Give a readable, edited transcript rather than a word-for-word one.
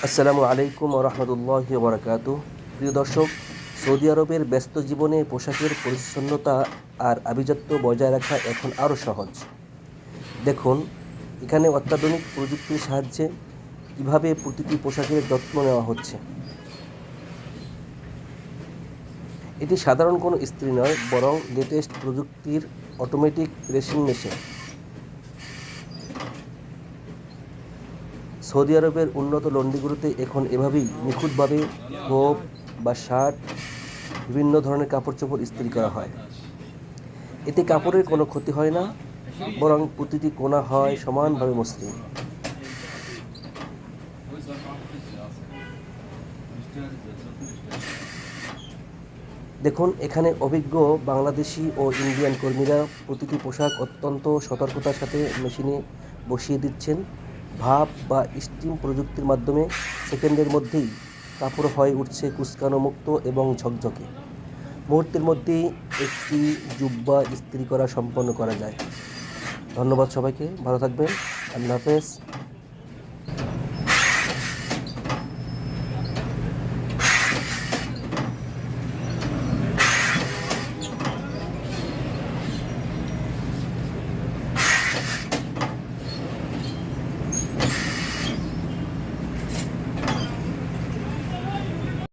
আসসালামু আলাইকুম রহমতুল্লাহি বারাকাতু। প্রিয় দর্শক, সৌদি আরবের ব্যস্ত জীবনে পোশাকের পরিচ্ছন্নতা আর আভিজাত্য বজায় রাখা এখন আরও সহজ। দেখুন, এখানে অত্যাধুনিক প্রযুক্তির সাহায্যে কীভাবে প্রতিটি পোশাকের যত্ন নেওয়া হচ্ছে। এটি সাধারণ কোনো ইস্ত্রি নয়, বরং লেটেস্ট প্রযুক্তির অটোমেটিক প্রেসিং মেশিন। সৌদি আরবের উন্নত লন্ড্রিগুলোতে এখন এভাবেই নিখুঁতভাবে থোপ বা শার্ট, বিভিন্ন ধরনের কাপড়-চোপড় ইস্ত্রি করা হয়। এতে কাপড়ের কোনো ক্ষতি হয় না, বরং প্রতিটি কোণা হয় সমানভাবে মসৃণ। দেখুন, এখানে অভিজ্ঞ বাংলাদেশি ও ইন্ডিয়ান কর্মীরা প্রতিটি পোশাক অত্যন্ত সতর্কতার সাথে মেশিনে বসিয়ে দিচ্ছেন। ভাপ বা স্টিম প্রযুক্তির মাধ্যমে সেকেন্ডের মধ্যেই কাপড় হয়ে উঠছে কুঁচকানো মুক্ত এবং ঝকঝকে। মুহূর্তের মধ্যেই একটি জুব্বা ইস্ত্রি করা সম্পন্ন করা যায়। ধন্যবাদ সবাইকে, ভালো থাকবেন। আল্লাহ হাফেজ।